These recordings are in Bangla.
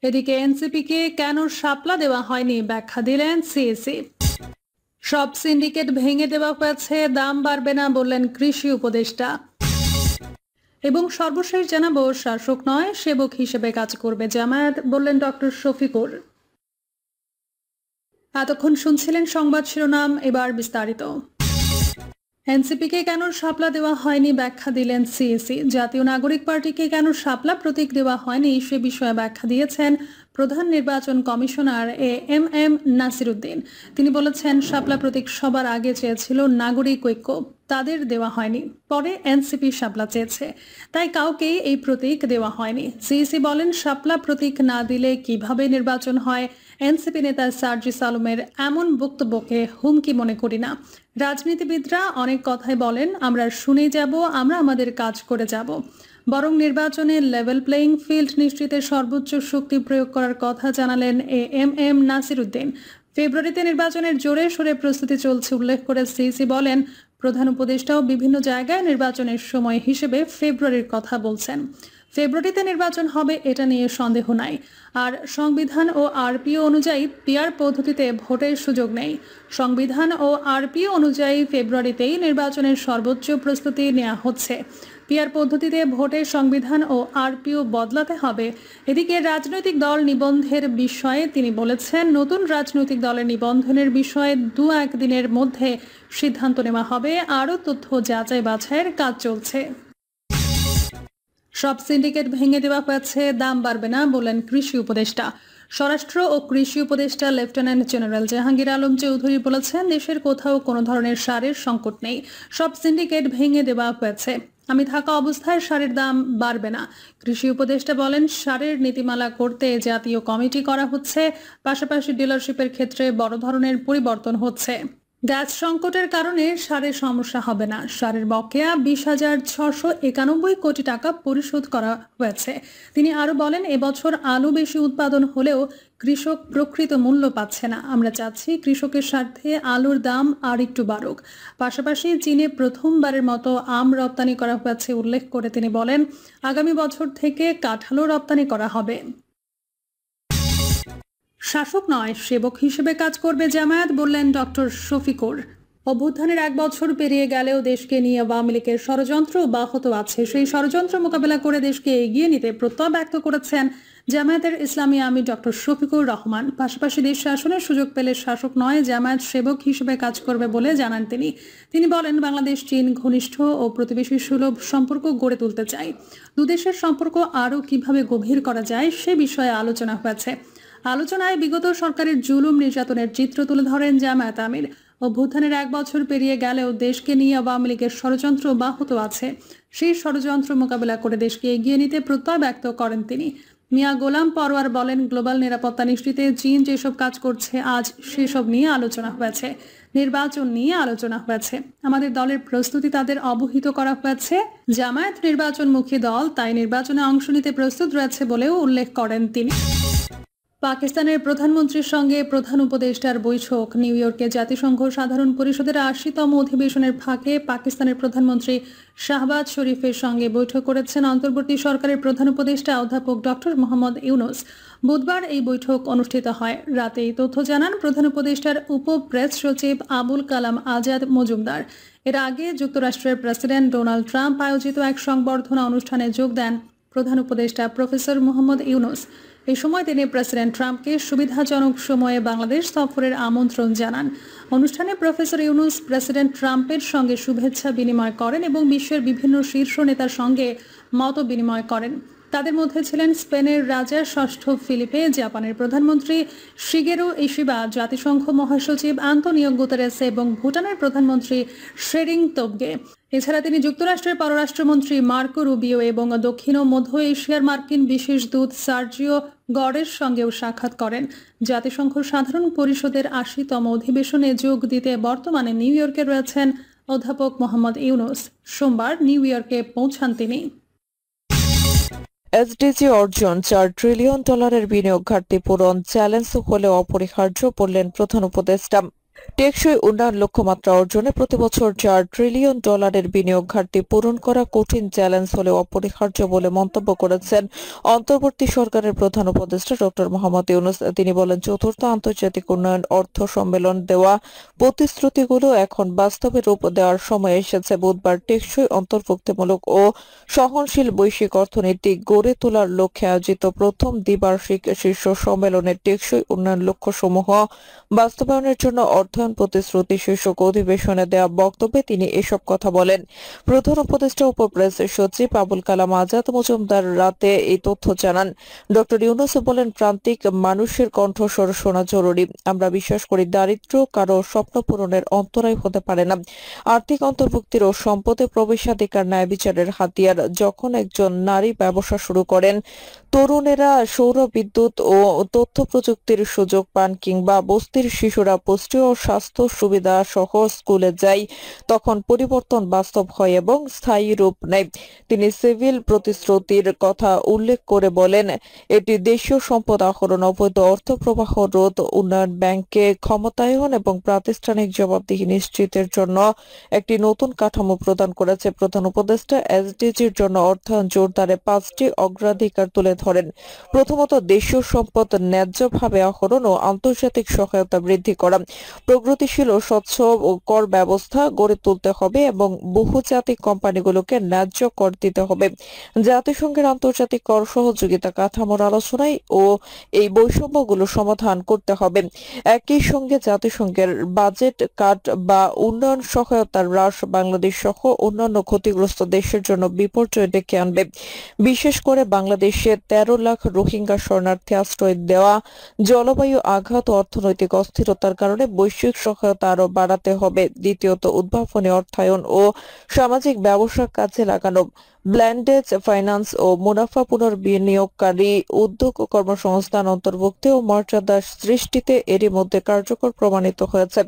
এদিকে এনসিপিকে কেন শাপলা দেওয়া হয়নি ব্যাখ্যা দিলেন সিএসি। সব সিন্ডিকেট ভেঙে দেওয়া হয়েছে, দাম বাড়বে না বললেন কৃষি উপদেষ্টা। এবং সর্বশেষ জানাবো, শাসক নয় সেবক হিসেবে কাজ করবে জামায়াত বললেন ডক্টর শফিকুর। এতক্ষণ শুনছিলেন সংবাদ শিরোনাম, এবার বিস্তারিত। এনসিপিকে কেন শাপলা দেওয়া হয়নি ব্যাখ্যা দিলেন সিএসি। জাতীয় নাগরিক পার্টিকে কেন শাপলা প্রতীক দেওয়া হয়নি সে বিষয়ে ব্যাখ্যা দিয়েছেন প্রধান নির্বাচন কমিশনার এম নাসির উদ্দিন। তিনি বলেছেন, শাপলা প্রতীক সবার আগে চেয়েছিল নাগরিক ঐক্য, তাদের দেওয়া হয়নি। পরে এনসিপি শাপলা চেয়েছে, তাই কাউকেই এই প্রতীক দেওয়া হয়নি। সিইসি বলেন, শাপলা প্রতীক না দিলে কিভাবে নির্বাচন হয়? এনসিপি নেতা সার্জিস আলমের এমন বক্তব্যকে হুমকি মনে করি না। রাজনীতিবিদরা অনেক কথাই বলেন, আমরা শুনে যাব, আমরা আমাদের কাজ করে যাব। বরং নির্বাচনে লেভেল প্লেইং ফিল্ড নিশ্চিতে সর্বোচ্চ শক্তি প্রয়োগ করার কথা জানালেন এম নাসির উদ্দিন। ফেব্রুয়ারিতে নির্বাচনের জোরে সোরে প্রস্তুতি চলছে উল্লেখ করে সিইসি বলেন, প্রধান উপদেষ্টাও বিভিন্ন জায়গায় নির্বাচনের সময় হিসেবে ফেব্রুয়ারির কথা বলছেন। ফেব্রুয়ারিতে নির্বাচন হবে এটা নিয়ে সন্দেহ নাই। আর সংবিধান ও আরপিও অনুযায়ী পিআর পদ্ধতিতে ভোটের সুযোগ নেই। সংবিধান ও আরপিও অনুযায়ী ফেব্রুয়ারিতেই নির্বাচনের সর্বোচ্চ প্রস্তুতি নেওয়া হচ্ছে। পিআর পদ্ধতিতে ভোটের সংবিধান ও আরপিও বদলাতে হবে। এদিকে রাজনৈতিক দল নিবন্ধের বিষয়ে তিনি বলেছেন, নতুন রাজনৈতিক দলের নিবন্ধনের বিষয়ে 2-1 দিনের মধ্যে সিদ্ধান্ত নেওয়া হবে। আরও তথ্য যাচাই বাছাইয়ের কাজ চলছে। সব সিন্ডিকেট ভেঙে দেওয়া হয়েছে, দাম বাড়বে না বললেন কৃষি উপদেষ্টা। স্বরাষ্ট্র ও কৃষি উপদেষ্টা লেফটেন্যান্ট জেনারেল জাহাঙ্গীর আলম চৌধুরী বলেছেন, দেশের কোথাও কোনো ধরনের সারের সংকট নেই, সব সিন্ডিকেট ভেঙে দেওয়া হয়েছে। আমি থাকা অবস্থায় সারের দাম বাড়বে না। কৃষি উপদেষ্টা বলেন, সারের নীতিমালা করতে জাতীয় কমিটি করা হচ্ছে, পাশাপাশি ডিলারশিপের ক্ষেত্রে বড় ধরনের পরিবর্তন হচ্ছে। গ্যাস সংকটের কারণে সারের সমস্যা হবে না। সারের বকেয়া 20,691 কোটি টাকা পরিশোধ করা হয়েছে। তিনি আরো বলেন, এবছর আলু বেশি উৎপাদন হলেও কৃষক প্রকৃত মূল্য পাচ্ছে না। আমরা চাচ্ছি কৃষকের স্বার্থে আলুর দাম আর একটু বাড়ুক। পাশাপাশি চীনে প্রথমবারের মতো আম রপ্তানি করা হয়েছে উল্লেখ করে তিনি বলেন, আগামী বছর থেকে কাঁঠালও রপ্তানি করা হবে। শাসক নয় সেবক হিসেবে কাজ করবে জামায়াত বললেন ডক্টর শফিকুর। অভ্যুত্থানের 1 বছর পেরিয়ে গেলেও দেশকে নিয়ে আওয়ামী লীগের ষড়যন্ত্র অব্যাহত আছে। সেই ষড়যন্ত্র মোকাবেলা করে দেশকে এগিয়ে নিতে প্রত্যয় ব্যক্ত করেছেন জামায়াতের ইসলামী আমির ডক্টর শফিকুর রহমান। পাশাপাশি দেশ শাসনের সুযোগ পেলে শাসক নয় জামায়াত সেবক হিসেবে কাজ করবে বলে জানান তিনি বলেন, বাংলাদেশ চীন ঘনিষ্ঠ ও প্রতিবেশী সুলভ সম্পর্ক গড়ে তুলতে চাই। দুদেশের সম্পর্ক আরও কিভাবে গভীর করা যায় সে বিষয়ে আলোচনা হয়েছে। আলোচনায় বিগত সরকারের জুলুম নির্যাতনের চিত্র তুলে ধরেন জামায়াত আমির। অভ্যুত্থানের 1 বছর পেরিয়ে গেলেও দেশকে নিয়ে আওয়ামী লীগের ষড়যন্ত্র অব্যাহত আছে। সেই ষড়যন্ত্র মোকাবেলা করে দেশকে এগিয়ে নিতে প্রত্যয় ব্যক্ত করেন তিনি। মিয়া গোলাম পরওয়ার বলেন, গ্লোবাল নিরাপত্তা নিশ্চিতে চীন যেসব কাজ করছে আজ সেসব নিয়ে আলোচনা হয়েছে। নির্বাচন নিয়ে আলোচনা হয়েছে। আমাদের দলের প্রস্তুতি তাদের অবহিত করা হয়েছে। জামায়াত নির্বাচনমুখী দল, তাই নির্বাচনে অংশ নিতে প্রস্তুত রয়েছে বলেও উল্লেখ করেন তিনি। পাকিস্তানের প্রধানমন্ত্রীর সঙ্গে প্রধান উপদেষ্টার বৈঠক। নিউ ইয়র্কে জাতিসংঘ সাধারণ পরিষদের 80তম অধিবেশনের ফাঁকে পাকিস্তানের প্রধানমন্ত্রী শাহবাজ শরীফের সঙ্গে বৈঠক করেছেন অন্তর্বর্তী সরকারের প্রধান উপদেষ্টা অধ্যাপক ডক্টর মোহাম্মদ ইউনুস। বুধবার এই বৈঠক অনুষ্ঠিত হয়। রাতে এই তথ্য জানান প্রধান উপদেষ্টার উপ প্রেস সচিব আবুল কালাম আজাদ মজুমদার। এর আগে যুক্তরাষ্ট্রের প্রেসিডেন্ট ডোনাল্ড ট্রাম্প আয়োজিত এক সংবর্ধনা অনুষ্ঠানে যোগ দেন প্রধান উপদেষ্টা প্রফেসর মোহাম্মদ ইউনুস। এই সময় তিনি প্রেসিডেন্ট ট্রাম্পকে সুবিধাজনক সময়ে বাংলাদেশ সফরের আমন্ত্রণ জানান। অনুষ্ঠানে প্রফেসর ইউনুস প্রেসিডেন্ট ট্রাম্পের সঙ্গে শুভেচ্ছা বিনিময় করেন এবং বিশ্বের বিভিন্ন শীর্ষ নেতার সঙ্গে মত বিনিময় করেন। তাদের মধ্যে ছিলেন স্পেনের রাজা ষষ্ঠ ফিলিপে, জাপানের প্রধানমন্ত্রী শিগেরু ইশিবা, জাতিসংঘ মহাসচিব আন্তোনিও গুতেরেস এবং ভুটানের প্রধানমন্ত্রী শেরিং তোবগে। এছাড়া তিনি যুক্তরাষ্ট্রের পররাষ্ট্রমন্ত্রী মার্কো রুবিও এবং দক্ষিণ ও মধ্য এশিয়ার মার্কিন বিশেষ দূত সার্জিও গডের সঙ্গেও সাক্ষাৎ করেন। জাতিসংঘ সাধারণ পরিষদের 80তম অধিবেশনে যোগ দিতে বর্তমানে নিউ ইয়র্কে রয়েছেন অধ্যাপক মোহাম্মদ ইউনুস। সোমবার নিউ ইয়র্কে পৌঁছান তিনি। এসডিজি অর্জন $4 ট্রিলিয়ন বিনিয়োগ ঘাটতি পূরণ চ্যালেঞ্জ হলেও অপরিহার্য বললেন প্রধান উপদেষ্টা। টেকসই উন্নয়ন লক্ষ্যমাত্রা অর্জনে প্রতিবছর $4 ট্রিলিয়ন বিনিয়োগ ঘাটতি পূরণ করা কঠিন চ্যালেঞ্জ হলেও অপরিহার্য বলে মন্তব্য করেছেন অন্তর্বর্তী সরকারের প্রধান উপদেষ্টা ডক্টর মোহাম্মদ ইউনূস। তিনি বলেন, চতুর্থ আন্তর্জাতিক উন্নয়ন অর্থ সম্মেলন দেওয়া প্রতিশ্রুতিগুলো এখন বাস্তবে রূপ দেওয়ার সময় এসেছে। বুধবার টেকসই অন্তর্ভুক্তিমূলক ও সহনশীল বৈশ্বিক অর্থনীতি গড়ে তোলার লক্ষ্যে আয়োজিত প্রথম দ্বিবার্ষিক শীর্ষ সম্মেলনের টেকসই উন্নয়ন লক্ষ্যসমূহ বাস্তবায়নের জন্য অর্থায়ন প্রতিশ্রুতি শীর্ষক অধিবেশনে দেওয়া বক্তব্যে তিনি এসব কথা বলেন। প্রধান উপদেষ্টা উপপ্রেস সচিব আবুল কালাম আজাদ মজুমদার রাতে এই তথ্য জানান। ডক্টর ইউনূস বলেন, প্রান্তিক মানুষের কণ্ঠস্বর শোনা জরুরি। আমরা বিশ্বাস করি দারিদ্র্য কারো স্বপ্ন পূরণের অন্তরায় হতে পারে না। আর্থিক অন্তর্ভুক্তির ও সম্পদে প্রবেশাধিকার ন্যায় বিচারের হাতিয়ার। যখন একজন নারী ব্যবসা শুরু করেন, তরুণেরা সৌর বিদ্যুৎ ও তথ্য প্রযুক্তির সুযোগ পান কিংবা বস্তির শিশুরা পুষ্টি ও স্বাস্থ্য সুবিধা সহ স্কুলে যায়, তখন পরিবর্তন বাস্তব হয় এবং স্থায়ী রূপ নেয়। তিনি সিভিল প্রতিশ্রুতির কথা উল্লেখ করে বলেন, এটি দেশীয় সম্পদ আহরণ, অবৈধ অর্থ প্রবাহ রোধ, উন্নয়ন ব্যাংকে ক্ষমতায়ন এবং প্রাতিষ্ঠানিক জবাবদিহি নিশ্চিতের জন্য একটি নতুন কাঠামো প্রদান করেছে। প্রধান উপদেষ্টা এসডিজির জন্য অর্থায়ন জোরদারে 5টি অগ্রাধিকার তুলে ধরেন। প্রথমত, দেশীয় সম্পদ ন্যায্যভাবে আহরণ ও আন্তর্জাতিক সহায়তা বৃদ্ধি করা, প্রগতিশীল ও স্বচ্ছ কর ব্যবস্থা গড়ে তুলতে হবে এবং বহুজাতিক কোম্পানিগুলোকে ন্যায্য কর দিতে হবে। জাতিসংঘের আন্তর্জাতিক কর সহযোগিতা কাঠামোর আলোচনায় ও এই বৈষম্যগুলো সমাধান করতে হবে। একই সঙ্গে জাতিসংঘের বাজেট কাট বা উন্নয়ন সহায়তার হ্রাস বাংলাদেশ সহ অন্যান্য ক্ষতিগ্রস্ত দেশের জন্য বিপর্যয় ডেকে আনবে। বিশেষ করে বাংলাদেশে 13 লাখ রোহিঙ্গা শরণার্থী আশ্রয় দেওয়া, জলবায়ু আঘাত ও অর্থনৈতিক অস্থিরতার কারণে বৈশ্বিক সহায়তা আরও বাড়াতে হবে। দ্বিতীয়ত, উদ্ভাবনী অর্থায়ন ও সামাজিক ব্যবসা কাজে লাগানো, ব্ল্যান্ডেজ ফাইন্যান্স ও মুনাফা পুনর্বিনিয়োগকারী উদ্যোগ ও কর্মসংস্থান অন্তর্ভুক্তি ও মর্যাদা সৃষ্টিতে এরই মধ্যে কার্যকর প্রমাণিত হয়েছে।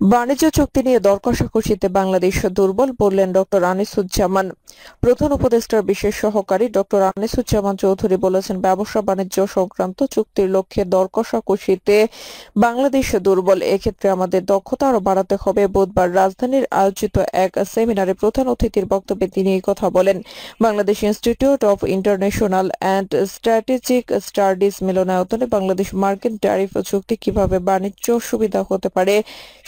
বাণিজ্য চুক্তি নিয়ে দর কষাকষিতে বাংলাদেশ দুর্বল বললেন ডক্টর আনিসুজ্জামান। প্রধান উপদেষ্টার বিশেষ সহকারী ডক্টর আনিসুজ্জামান চৌধুরী বলেছেন, ব্যবসা বাণিজ্য সংক্রান্ত চুক্তির লক্ষ্যে দর কষাকষিতে বাংলাদেশ দুর্বল। এক্ষেত্রে আমাদের দক্ষতা আরও বাড়াতে হবে। বুধবার রাজধানীর আয়োজিত এক সেমিনারে প্রধান অতিথির বক্তব্যে তিনি এই কথা বলেন। Bangladesh institute of international and strategic studies মিলনায়তনে বাংলাদেশ মার্কিন ট্যারিফ চুক্তি কিভাবে বাণিজ্য সুবিধা হতে পারে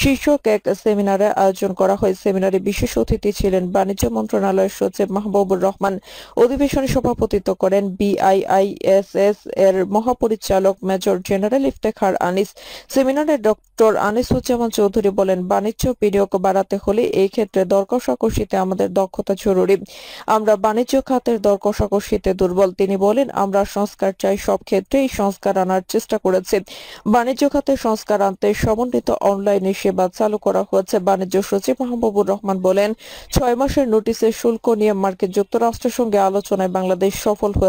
শীর্ষক এক সেমিনারের আয়োজন করা হয়। সেমিনারে বিশেষ অতিথি ছিলেন বাণিজ্য মন্ত্রণালয়ের সচিব মাহবুবুর রহমান। অধিবেশনে সভাপতিত্ব করেন বিআইআইএসএস এর মহাপরিচালক মেজর জেনারেল ইফতেখার আনিস। সেমিনারে ডক্টর আনিসুজ্জামান চৌধুরী বলেন, বাণিজ্য বিনিয়োগ বাড়াতে হলে এই ক্ষেত্রে দর কষাকষিতে আমাদের দক্ষতা জরুরি। আমরা বাণিজ্য খাতের দর কষাকষিতে দুর্বল। তিনি বলেন, আমরা সংস্কার চাই, সব ক্ষেত্রেই সংস্কার আনার চেষ্টা করেছি। বাণিজ্য খাতে সংস্কার আনতে সমন্বিত অনলাইন সেবা চালু করা হয়েছে। বাণিজ্য সচিব মাহবুবুর রহমান বলেন, 6 মাসের নোটিশে শুল্ক নিয়ে মার্কিন যুক্তরাষ্ট্রের সঙ্গে আলোচনায় বাংলাদেশ সফল হয়েছে।